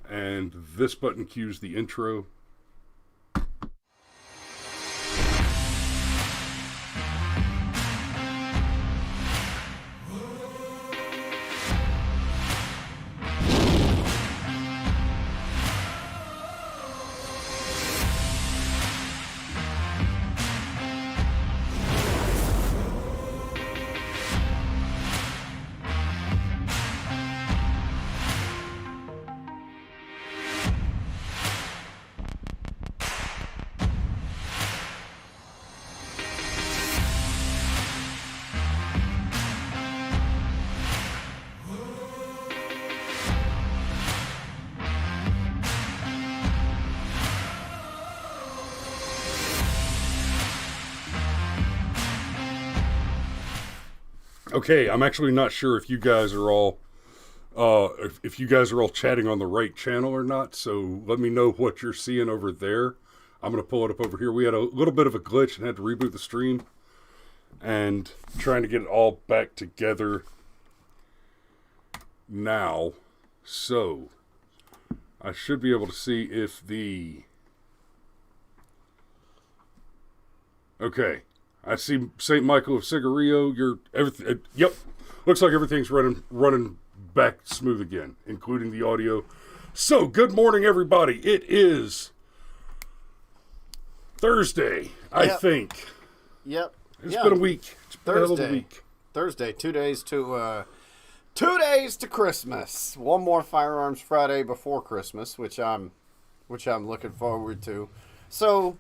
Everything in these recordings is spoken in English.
And this button cues the intro. Okay, I'm actually not sure if you guys are all if you guys are all chatting on the right channel or not, so let me know what you're seeing over there. I'm going to pull it up over here. We had a little bit of a glitch and had to reboot the stream, and trying to get it all back together now. So, I should be able to see if the... Okay. I see St. Michael of Cigarillo. You're everything. Yep, looks like everything's running back smooth again, including the audio. So, good morning, everybody. It is Thursday, I think. Yep. It's been a week. It's been a hell of a week. Thursday. 2 days to 2 days to Christmas. One more Firearms Friday before Christmas, which I'm looking forward to. So,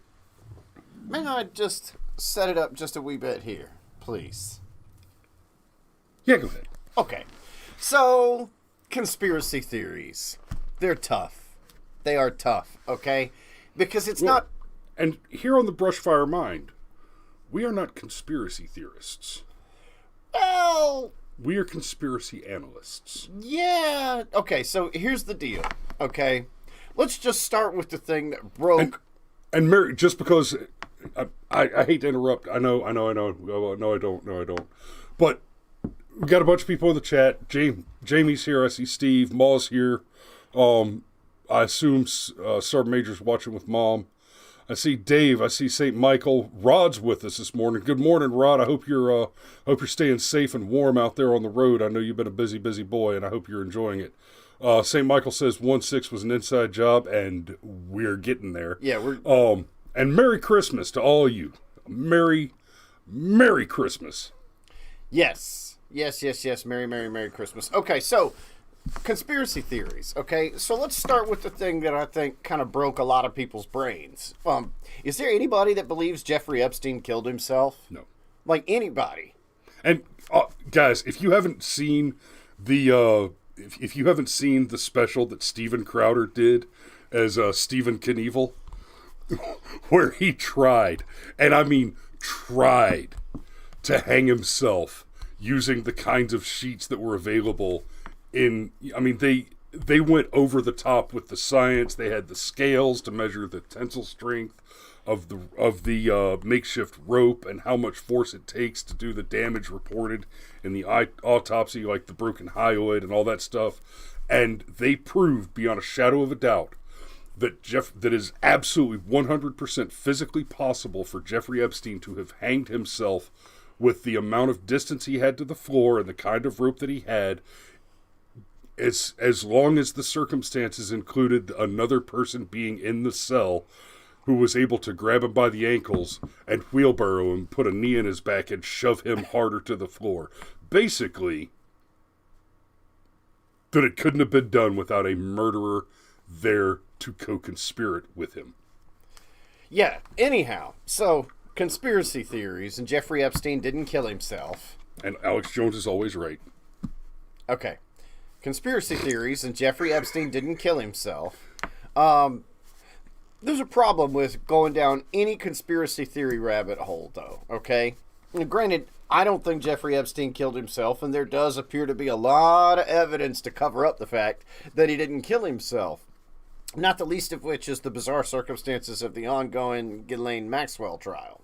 may I just set it up just a wee bit here, please? Yeah, go ahead. Okay. So, conspiracy theories. They're tough. They are tough, okay? Because it's not... And here on the Brushfire Mind, we are not conspiracy theorists. Well... We are conspiracy analysts. Yeah. Okay, so here's the deal, okay? Let's just start with the thing that broke... And Mary, just because... I hate to interrupt. I know. No, I don't. But we got a bunch of people in the chat. Jamie's here. I see Steve. Ma's here. I assume Sergeant Major's watching with Mom. I see Dave. I see St. Michael. Rod's with us this morning. Good morning, Rod. I hope you're staying safe and warm out there on the road. I know you've been a busy boy, and I hope you're enjoying it. St. Michael says 1-6 was an inside job, and we're getting there. Yeah, we're... And Merry Christmas to all of you. Merry Christmas. Yes. Merry Christmas. Okay, so, conspiracy theories, okay? So let's start with the thing that I think kind of broke a lot of people's brains. Is there anybody that believes Jeffrey Epstein killed himself? No. Like, anybody. And, guys, if you haven't seen the, if you haven't seen the special that Steven Crowder did as Stephen Knievel, where he tried, and I mean tried, to hang himself using the kinds of sheets that were available in, I mean, they went over the top with the science. They had the scales to measure the tensile strength of the makeshift rope and how much force it takes to do the damage reported in the autopsy, like the broken hyoid and all that stuff. And they proved beyond a shadow of a doubt that is absolutely 100% physically possible for Jeffrey Epstein to have hanged himself with the amount of distance he had to the floor and the kind of rope that he had, as long as the circumstances included another person being in the cell who was able to grab him by the ankles and wheelbarrow him, put a knee in his back, and shove him harder to the floor. Basically, that it couldn't have been done without a murderer there to co-conspirate with him. Yeah, anyhow, so conspiracy theories, and Jeffrey Epstein didn't kill himself. And Alex Jones is always right. Okay. Conspiracy theories, and Jeffrey Epstein didn't kill himself. There's a problem with going down any conspiracy theory rabbit hole, though, okay? And granted, I don't think Jeffrey Epstein killed himself, and there does appear to be a lot of evidence to cover up the fact that he didn't kill himself. Not the least of which is the bizarre circumstances of the ongoing Ghislaine Maxwell trial.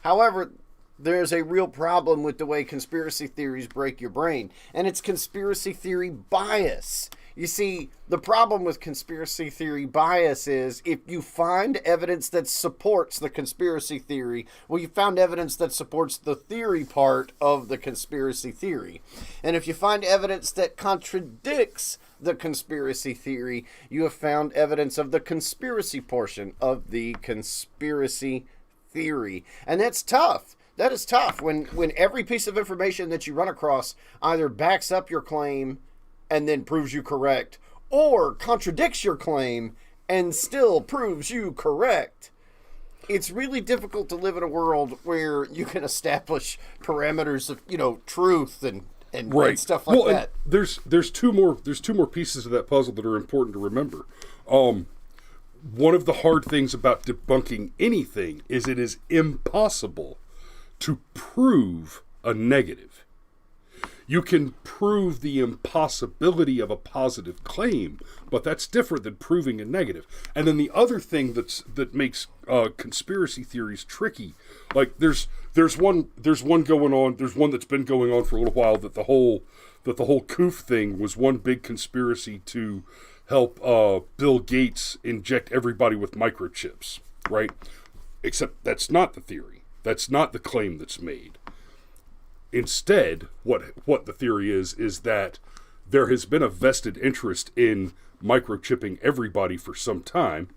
However, there's a real problem with the way conspiracy theories break your brain, and it's conspiracy theory bias. You see, the problem with conspiracy theory bias is if you find evidence that supports the conspiracy theory, well, you found evidence that supports the theory part of the conspiracy theory. And if you find evidence that contradicts the conspiracy theory, you have found evidence of the conspiracy portion of the conspiracy theory. And that's tough. That is tough when every piece of information that you run across either backs up your claim and then proves you correct, or contradicts your claim and still proves you correct. It's really difficult to live in a world where you can establish parameters of, truth and stuff like that. There's two more pieces of that puzzle that are important to remember. One of the hard things about debunking anything is it is impossible to prove a negative. You can prove the impossibility of a positive claim, but that's different than proving a negative. And then the other thing that makes conspiracy theories tricky, like there's one going on. There's one that's been going on for a little while that the whole COOF thing was one big conspiracy to help Bill Gates inject everybody with microchips, right? Except that's not the theory. That's not the claim that's made. Instead, what the theory is that there has been a vested interest in microchipping everybody for some time,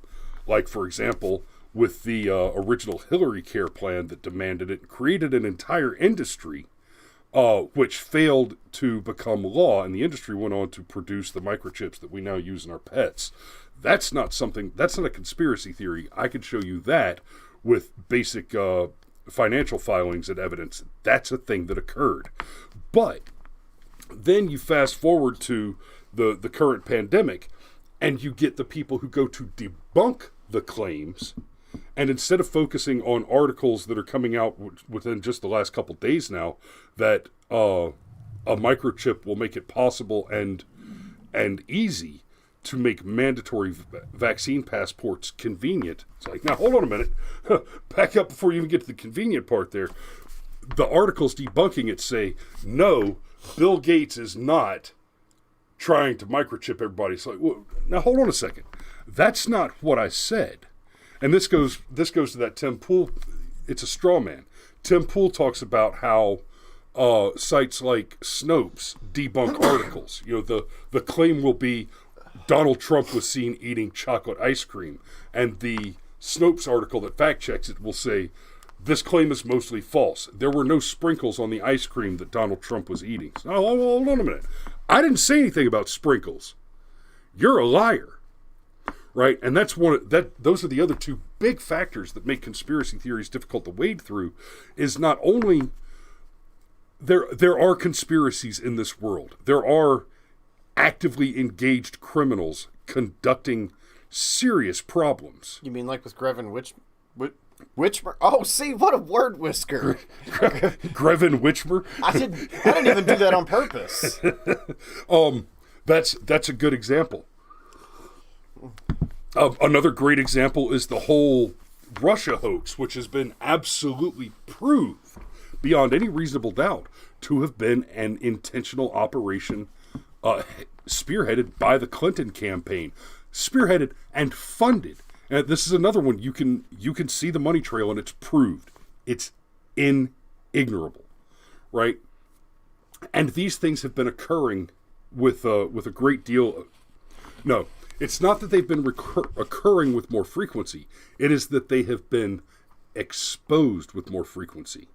like, for example, with the original Hillary Care plan that demanded it, created an entire industry, which failed to become law, and the industry went on to produce the microchips that we now use in our pets. That's not a conspiracy theory. I could show you that with basic financial filings and evidence. That's a thing that occurred. But then you fast forward to the current pandemic, and you get the people who go to debunk the claims, and instead of focusing on articles that are coming out within just the last couple days now that a microchip will make it possible and easy to make mandatory vaccine passports convenient. It's like, now hold on a minute. Back up before you even get to the convenient part there. The articles debunking it say, no, Bill Gates is not trying to microchip everybody. It's like, well, now hold on a second. That's not what I said. And this goes to that Tim Pool. It's a straw man. Tim Pool talks about how sites like Snopes debunk articles. The claim will be Donald Trump was seen eating chocolate ice cream, and the Snopes article that fact checks it will say this claim is mostly false. There were no sprinkles on the ice cream that Donald Trump was eating. So, hold on a minute. I didn't say anything about sprinkles. You're a liar, right? And those are the other two big factors that make conspiracy theories difficult to wade through. Is not only there are conspiracies in this world. There are actively engaged criminals conducting serious problems. You mean like with Grevin Witchmer? Oh, see, what a word whisker. Grevin Witchmer? I didn't even do that on purpose. That's a good example. Another great example is the whole Russia hoax, which has been absolutely proved beyond any reasonable doubt to have been an intentional operation spearheaded by the Clinton campaign, spearheaded and funded. And this is another one you can see the money trail, and it's proved. It's inignorable, right? And these things have been occurring with a great deal. No, it's not that they've been occurring with more frequency. It is that they have been exposed with more frequency.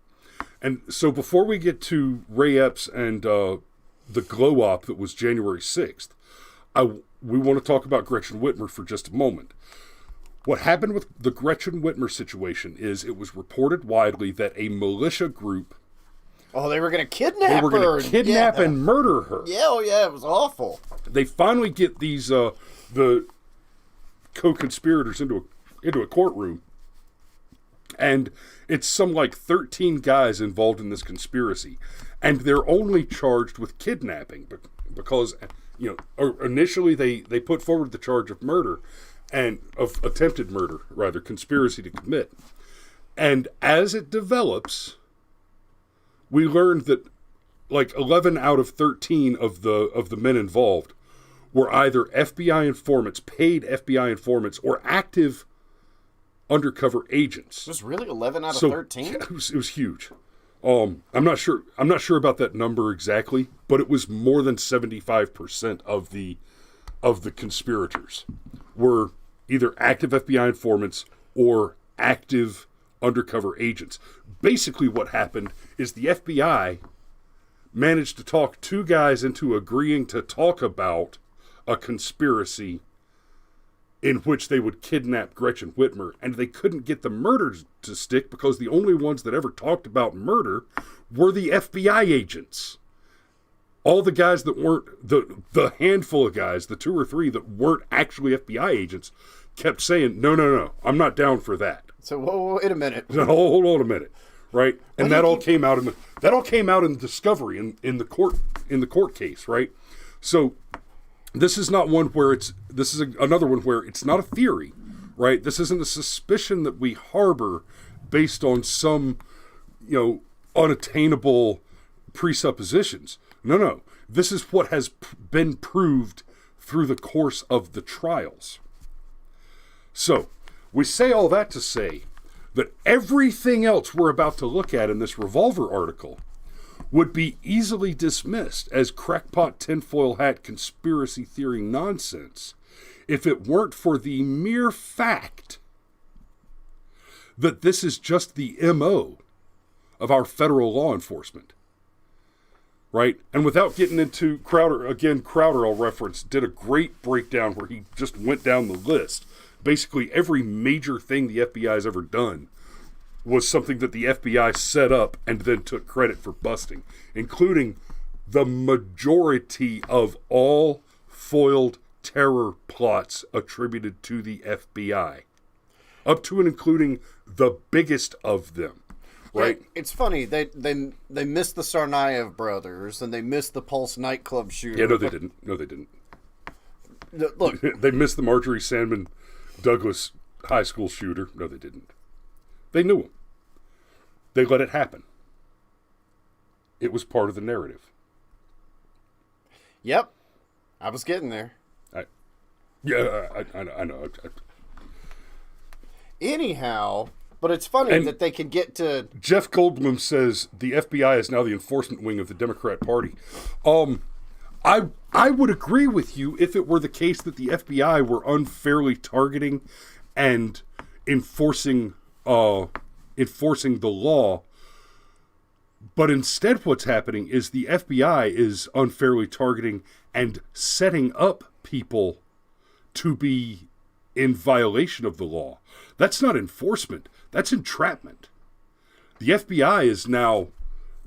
And so before we get to Ray Epps and the glow op that was January 6th, we want to talk about Gretchen Whitmer for just a moment. What happened with the Gretchen Whitmer situation is it was reported widely that a militia group... Oh, they were going to kidnap her. They were going to kidnap and murder her. Yeah, oh yeah, it was awful. They finally get these, the co-conspirators into a courtroom, and it's some 13 guys involved in this conspiracy. And they're only charged with kidnapping because, initially they put forward the charge of murder, and of attempted murder, rather, conspiracy to commit. And as it develops, we learned that 11 out of 13 of the men involved were either FBI informants, paid FBI informants, or active undercover agents. It was really 11 out of 13? Yeah, it was huge. I'm not sure about that number exactly, but it was more than 75% of the conspirators were either active FBI informants or active undercover agents. Basically what happened is the FBI managed to talk two guys into agreeing to talk about a conspiracy in which they would kidnap Gretchen Whitmer, and they couldn't get the murder to stick because the only ones that ever talked about murder were the FBI agents. All the guys that weren't, the handful of guys, the 2 or 3 that weren't actually FBI agents, kept saying, no, I'm not down for that. So, wait a minute. Hold on a minute, right? And that all came out in discovery in the court case, right? So this is not one where this is another one where it's not a theory, right? This isn't a suspicion that we harbor based on some, unattainable presuppositions. No. This is what has been proved through the course of the trials. So, we say all that to say that everything else we're about to look at in this Revolver article would be easily dismissed as crackpot tinfoil hat conspiracy theory nonsense if it weren't for the mere fact that this is just the MO of our federal law enforcement. Right? And without getting into Crowder, I'll reference, did a great breakdown where he just went down the list. Basically, every major thing the FBI has ever done was something that the FBI set up and then took credit for busting, including the majority of all foiled terror plots attributed to the FBI, up to and including the biggest of them. Right. It's funny. They missed the Tsarnaev brothers and they missed the Pulse nightclub shooter. Yeah, no, they didn't. Look, they missed the Marjorie Sandman Douglas high school shooter. No, they didn't. They knew him. They let it happen. It was part of the narrative. Yep, I was getting there. I know. Anyhow. But it's funny that they can get to... Jeff Goldblum says the FBI is now the enforcement wing of the Democrat Party. I would agree with you if it were the case that the FBI were unfairly targeting and enforcing the law. But instead what's happening is the FBI is unfairly targeting and setting up people to be in violation of the law. That's not enforcement. That's entrapment. The FBI is now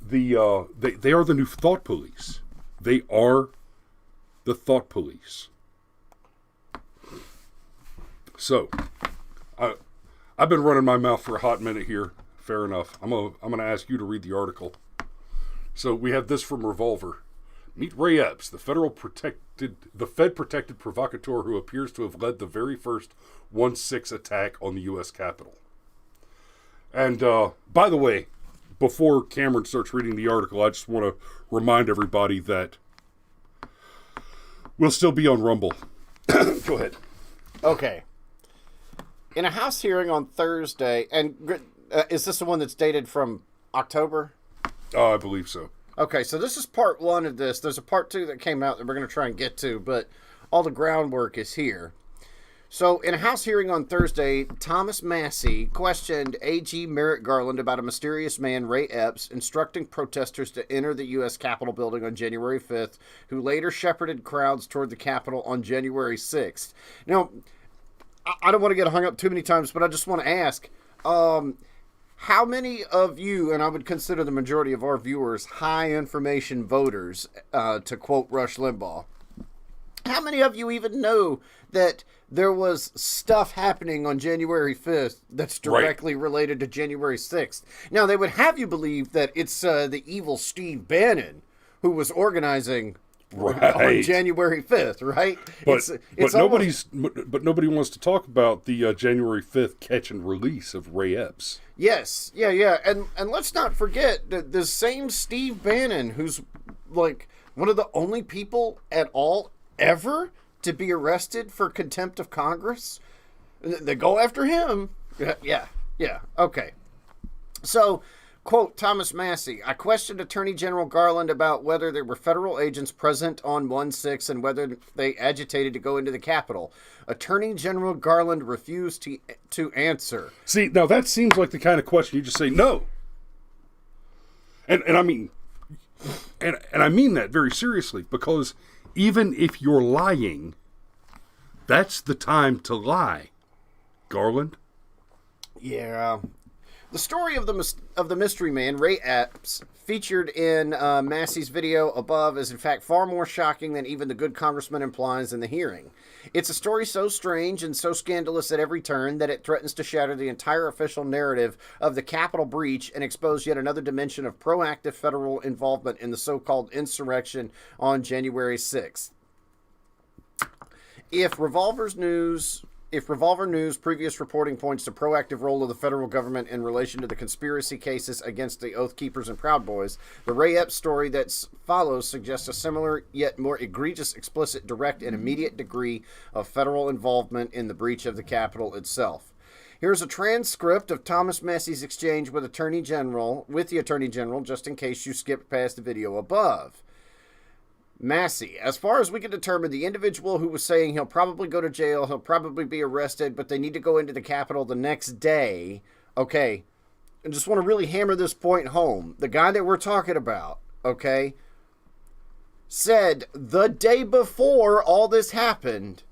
they are the new thought police. They are the thought police. So, I've been running my mouth for a hot minute here. Fair enough. I'm gonna ask you to read the article. So we have this from Revolver. Meet Ray Epps, the Fed-protected provocateur who appears to have led the very first 1/6 attack on the U.S. Capitol. And, by the way, before Cameron starts reading the article, I just want to remind everybody that we'll still be on Rumble. Go ahead. Okay. In a House hearing on Thursday, and is this the one that's dated from October? I believe so. Okay, so this is part 1 of this. There's a part 2 that came out that we're going to try and get to, but all the groundwork is here. So, in a House hearing on Thursday, Thomas Massey questioned AG Merrick Garland about a mysterious man, Ray Epps, instructing protesters to enter the U.S. Capitol building on January 5th, who later shepherded crowds toward the Capitol on January 6th. Now, I don't want to get hung up too many times, but I just want to ask, how many of you, and I would consider the majority of our viewers, high information voters, to quote Rush Limbaugh, how many of you even know that there was stuff happening on January 5th that's directly related to January 6th? Now, they would have you believe that it's the evil Steve Bannon who was organizing on January 5th, right? But nobody wants to talk about the January 5th catch and release of Ray Epps. Yes, yeah. And let's not forget that the same Steve Bannon, who's like one of the only people at all ever to be arrested for contempt of Congress. They go after him. Yeah. Okay. So, quote, Thomas Massey, I questioned Attorney General Garland about whether there were federal agents present on 1/6 and whether they agitated to go into the Capitol. Attorney General Garland refused to answer. See, now that seems like the kind of question you just say no. And I mean, and I mean that very seriously, because even if you're lying, that's the time to lie, Garland. Yeah. The story of the mystery man, Ray Epps, featured in Massey's video above, is in fact far more shocking than even the good congressman implies in the hearing. It's a story so strange and so scandalous at every turn that it threatens to shatter the entire official narrative of the Capitol breach and expose yet another dimension of proactive federal involvement in the so-called insurrection on January 6th. If Revolver News' previous reporting points to proactive role of the federal government in relation to the conspiracy cases against the Oath Keepers and Proud Boys, the Ray Epps story that follows suggests a similar yet more egregious, explicit, direct, and immediate degree of federal involvement in the breach of the Capitol itself. Here's a transcript of Thomas Massey's exchange with the Attorney General, just in case you skipped past the video above. Massey, as far as we can determine, the individual who was saying he'll probably go to jail, he'll probably be arrested, but they need to go into the Capitol the next day. Okay, I just want to really hammer this point home. The guy that we're talking about, okay, said the day before all this happened,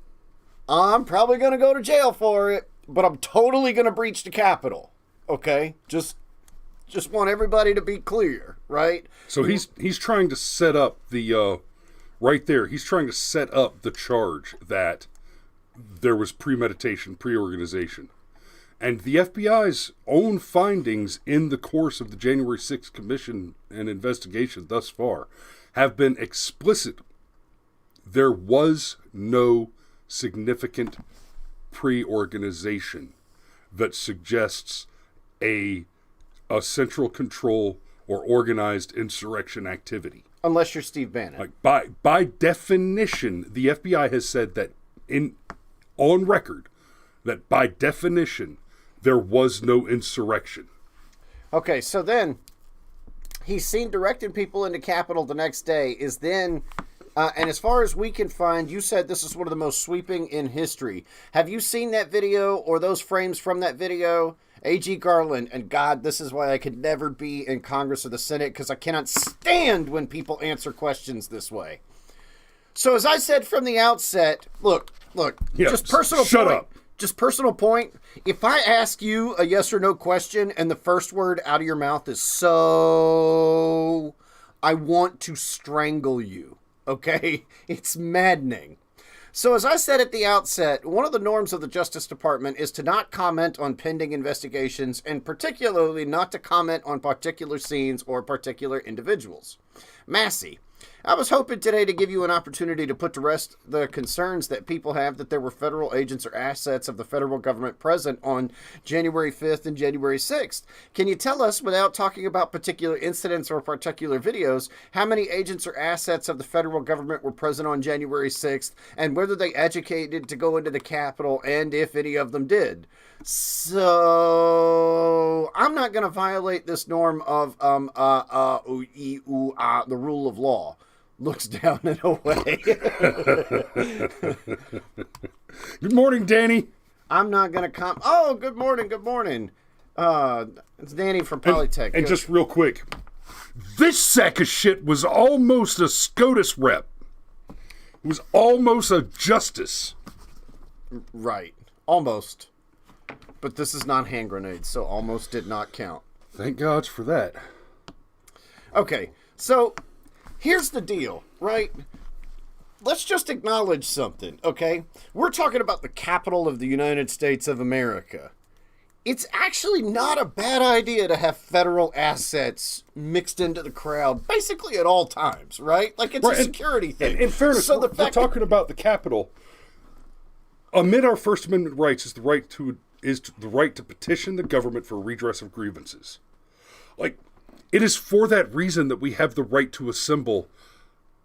I'm probably going to go to jail for it, but I'm totally going to breach the Capitol. Okay, just want everybody to be clear, right? So he's trying to set up the right there. He's trying to set up the charge that there was premeditation, pre-organization. And the FBI's own findings in the course of the January 6th commission and investigation thus far have been explicit. There was no significant pre-organization that suggests a central control or organized insurrection activity. Unless you're Steve Bannon. Like by definition, the FBI has said that on record that by definition there was no insurrection. Okay, so then he's seen directing people into Capitol the next day. And as far as we can find, you said this is one of the most sweeping in history. Have you seen that video or those frames from that video? A.G. Garland, and God, this is why I could never be in Congress or the Senate, because I cannot stand when people answer questions this way. So as I said from the outset, look, yeah, just personal shut point. Up. Just personal point. If I ask you a yes or no question and the first word out of your mouth is so, I want to strangle you. Okay? It's maddening. So as I said at the outset, one of the norms of the Justice Department is to not comment on pending investigations, and particularly not to comment on particular scenes or particular individuals. Massey, I was hoping today to give you an opportunity to put to rest the concerns that people have that there were federal agents or assets of the federal government present on January 5th and January 6th. Can you tell us, without talking about particular incidents or particular videos, how many agents or assets of the federal government were present on January 6th and whether they agitated to go into the Capitol and if any of them did? So I'm not going to violate this norm of the rule of law. Looks down and away. Good morning, Danny. I'm not going to Oh, good morning. It's Danny from Polytech. And just real quick, this sack of shit was almost a SCOTUS rep. It was almost a justice. Right. Almost. But this is not hand grenades, so almost did not count. Thank God for that. Okay, so here's the deal, right? Let's just acknowledge something, okay? We're talking about the capital of the United States of America. It's actually not a bad idea to have federal assets mixed into the crowd, basically at all times, right? Like, it's a security thing. In fairness, so we're talking about the Capitol. Amid our First Amendment rights is the right to petition the government for redress of grievances. Like, it is for that reason that we have the right to assemble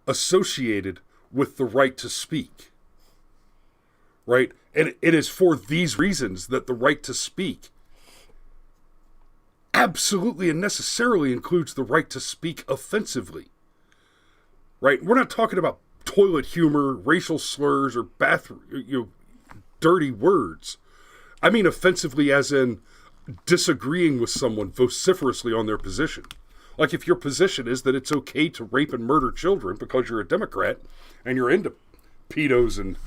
associated with the right to speak. Right? And it is for these reasons that the right to speak absolutely and necessarily includes the right to speak offensively. Right? We're not talking about toilet humor, racial slurs, or dirty words. I mean offensively as in disagreeing with someone vociferously on their position. Like if your position is that it's okay to rape and murder children because you're a Democrat and you're into pedos and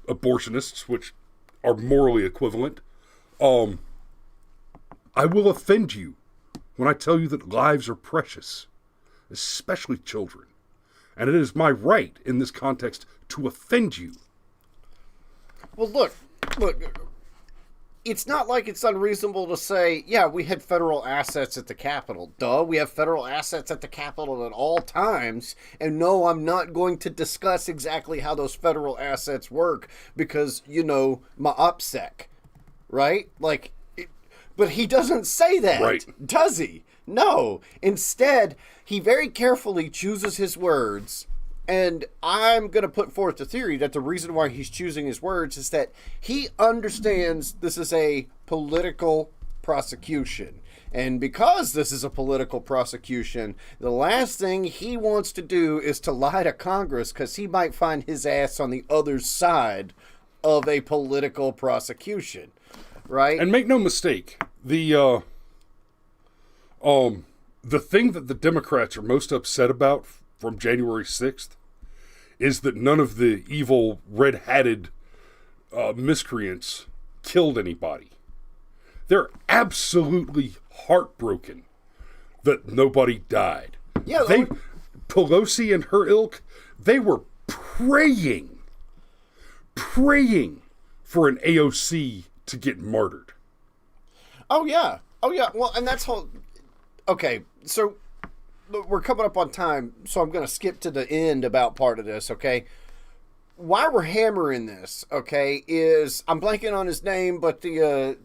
abortionists, which are morally equivalent, I will offend you when I tell you that lives are precious, especially children. And it is my right in this context to offend you. Well, look, it's not like it's unreasonable to say, yeah, we had federal assets at the Capitol. Duh, we have federal assets at the Capitol at all times. And no, I'm not going to discuss exactly how those federal assets work because, my OPSEC, right? But he doesn't say that, right, does he? No. Instead, he very carefully chooses his words. And I'm going to put forth the theory that the reason why he's choosing his words is that he understands this is a political prosecution. And because this is a political prosecution, the last thing he wants to do is to lie to Congress because he might find his ass on the other side of a political prosecution. Right? And make no mistake, the thing that the Democrats are most upset about from January 6th is that none of the evil red-hatted miscreants killed anybody. They're absolutely heartbroken that nobody died. Yeah, Pelosi and her ilk, they were praying for an AOC to get martyred. Oh yeah. Well, and that's how. Okay, so we're coming up on time, so I'm going to skip to the end about part of this. Okay, why we're hammering this, okay, is I'm blanking on his name, but the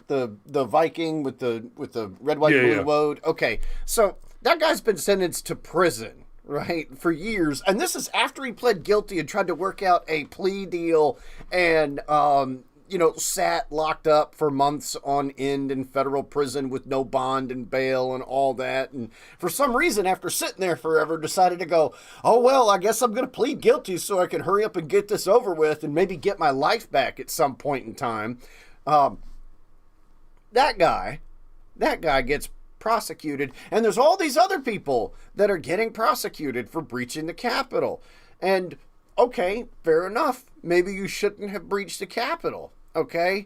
Viking with the red, white, blue woad. Okay, so that guy's been sentenced to prison, right, for years, and this is after he pled guilty and tried to work out a plea deal and sat locked up for months on end in federal prison with no bond and bail and all that. And for some reason, after sitting there forever, decided to go, oh, well, I guess I'm going to plead guilty so I can hurry up and get this over with and maybe get my life back at some point in time. That guy gets prosecuted. And there's all these other people that are getting prosecuted for breaching the Capitol. And okay, fair enough. Maybe you shouldn't have breached the Capitol. Okay,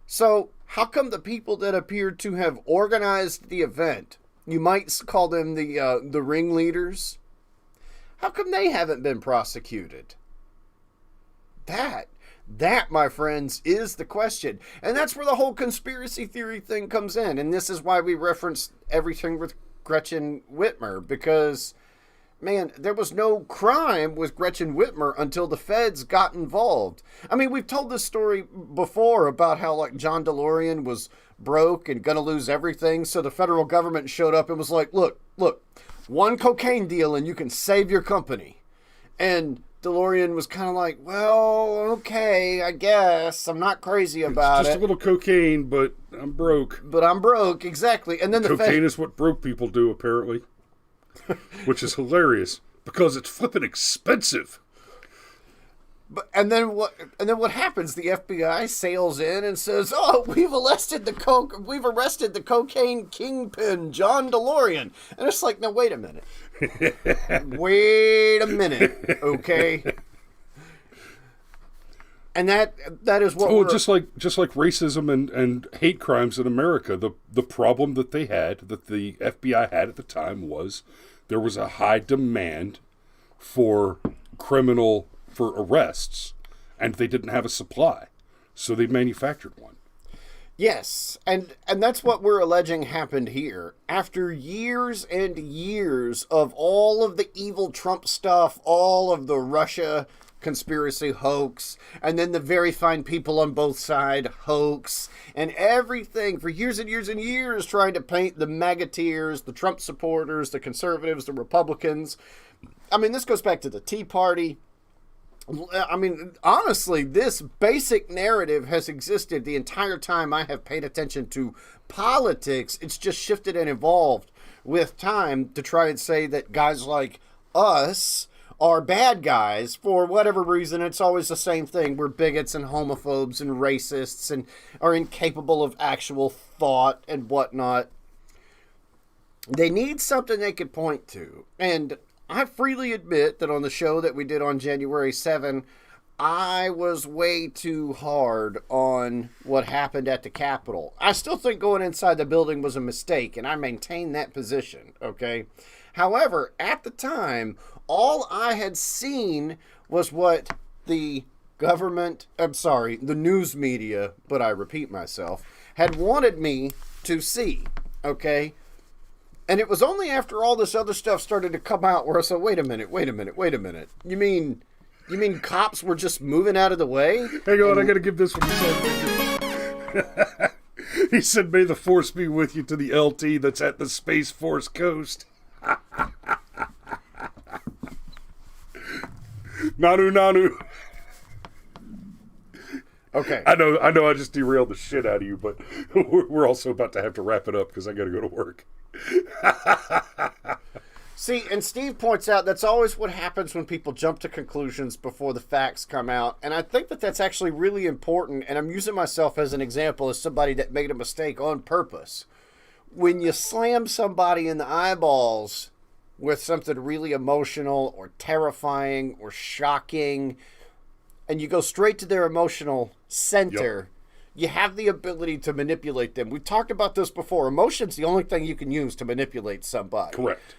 so how come the people that appear to have organized the event, you might call them the ringleaders, how come they haven't been prosecuted? That, my friends, is the question. And that's where the whole conspiracy theory thing comes in. And this is why we reference everything with Gretchen Whitmer, because man, there was no crime with Gretchen Whitmer until the feds got involved. I mean, we've told this story before about how, John DeLorean was broke and going to lose everything. So the federal government showed up and was like, look, one cocaine deal and you can save your company. And DeLorean was kind of like, well, okay, I guess. I'm not crazy about it. Just a little cocaine, but I'm broke. Exactly. And then cocaine is what broke people do, apparently. Which is hilarious because it's flipping expensive. And then what happens? The FBI sails in and says, "Oh, we've arrested the cocaine kingpin, John DeLorean." And it's like, no, wait a minute, okay. And that is what. Just like racism and hate crimes in America, the problem that the FBI had at the time was there was a high demand for arrests, and they didn't have a supply, so they manufactured one. Yes, and that's what we're alleging happened here. After years and years of all of the evil Trump stuff, all of the Russia conspiracy hoax, and then the very fine people on both sides hoax, and everything for years and years and years trying to paint the MAGAteers, the Trump supporters, the conservatives, the Republicans. I mean, this goes back to the Tea Party. I mean, honestly, this basic narrative has existed the entire time I have paid attention to politics. It's just shifted and evolved with time to try and say that guys like us are bad guys for whatever reason. It's always the same thing. We're bigots and homophobes and racists and are incapable of actual thought and whatnot. They need something they could point to. And I freely admit that on the show that we did on January 7, I was way too hard on what happened at the Capitol. I still think going inside the building was a mistake, and I maintain that position, okay? However, at the time, all I had seen was what the the news media, but I repeat myself, had wanted me to see, okay? And it was only after all this other stuff started to come out where I said, wait a minute. You mean cops were just moving out of the way? Hang on, I gotta give this one a He said, may the force be with you to the LT that's at the Space Force Coast. Nanu. Okay. I know I just derailed the shit out of you, but we're also about to have to wrap it up because I gotta go to work. See, and Steve points out that's always what happens when people jump to conclusions before the facts come out. And I think that that's actually really important. And I'm using myself as an example as somebody that made a mistake on purpose. When you slam somebody in the eyeballs with something really emotional or terrifying or shocking, and you go straight to their emotional center, you have the ability to manipulate them. We've talked about this before. Emotion's the only thing you can use to manipulate somebody. Correct.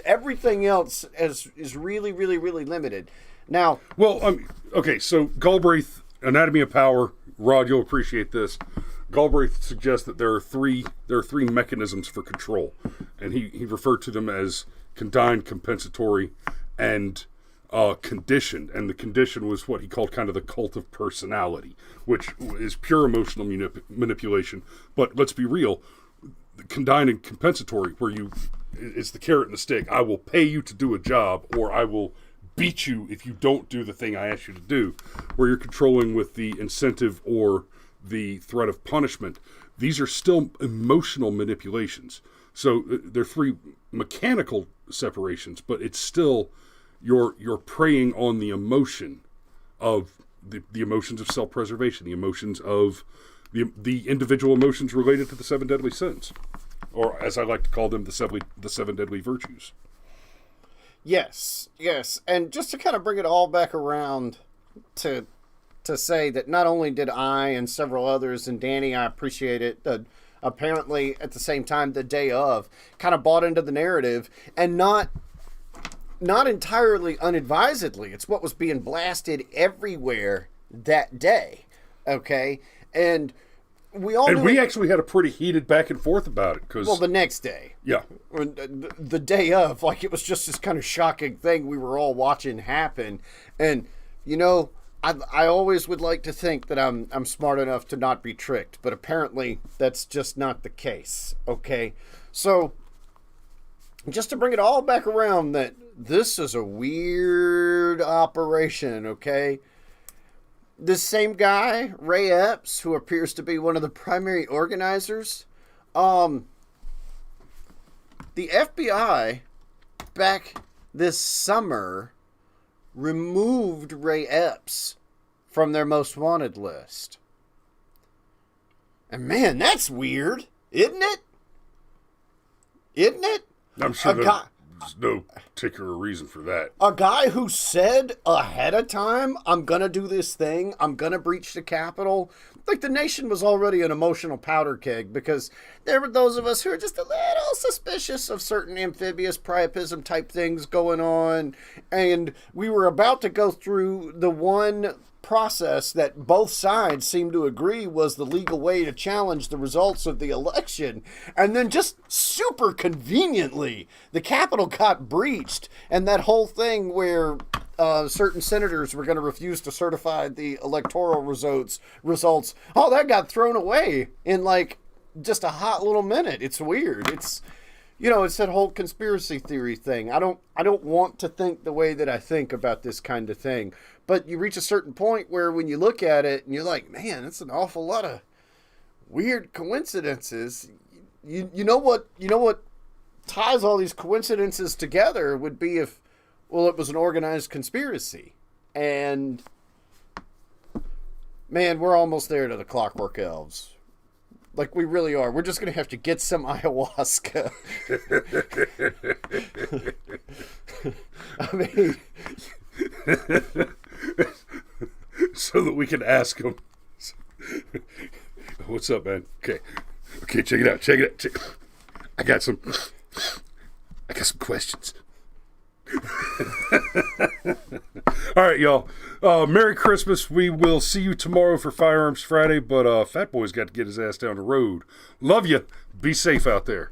Everything else is really, really, really limited. Now, well, okay. So Galbraith, Anatomy of Power. Rod, you'll appreciate this. Galbraith suggests that there are three mechanisms for control, and he referred to them as condigned, compensatory, and conditioned. And the condition was what he called kind of the cult of personality, which is pure emotional manipulation. But let's be real, condigned and compensatory, where it's the carrot and the stick. I will pay you to do a job, or I will beat you if you don't do the thing I asked you to do, where you're controlling with the incentive or the threat of punishment. These are still emotional manipulations. So they're three mechanical separations, but it's still you're preying on the emotion of the emotions of self-preservation, the emotions of the individual emotions related to the seven deadly sins, or as I like to call them, the seven deadly virtues. Yes. And just to kind of bring it all back around to say that not only did I and several others, and Danny, I appreciate it, apparently at the same time the day of, kind of bought into the narrative, and not entirely unadvisedly. It's what was being blasted everywhere that day, okay? And we actually had a pretty heated back and forth about it. Well, the next day. Yeah. The day of, like, it was just this kind of shocking thing we were all watching happen. And, you know, I always would like to think that I'm smart enough to not be tricked, but apparently that's just not the case, okay? So, just to bring it all back around, that this is a weird operation, okay? This same guy, Ray Epps, who appears to be one of the primary organizers, the FBI back this summer removed Ray Epps from their most wanted list. And man, that's weird, isn't it? Isn't it? I'm sure there's no particular reason for that. A guy who said ahead of time, I'm going to do this thing, I'm going to breach the Capitol. Like, the nation was already an emotional powder keg, because there were those of us who are just a little suspicious of certain amphibious priapism type things going on. And we were about to go through the one process that both sides seemed to agree was the legal way to challenge the results of the election. And then just super conveniently, the Capitol got breached. And that whole thing where certain senators were going to refuse to certify the electoral results, all that got thrown away in like just a hot little minute. It's weird. It's that whole conspiracy theory thing. I don't want to think the way that I think about this kind of thing. But you reach a certain point where when you look at it and you're like, man, that's an awful lot of weird coincidences. You know what ties all these coincidences together would be if, well, it was an organized conspiracy. And man, we're almost there to the Clockwork Elves. Like, we really are. We're just going to have to get some ayahuasca. I mean... so that we can ask him. What's up, man? Okay, check it out. I got some questions. All right, y'all. Merry Christmas. We will see you tomorrow for Firearms Friday, but Fat Boy's got to get his ass down the road. Love you. Be safe out there.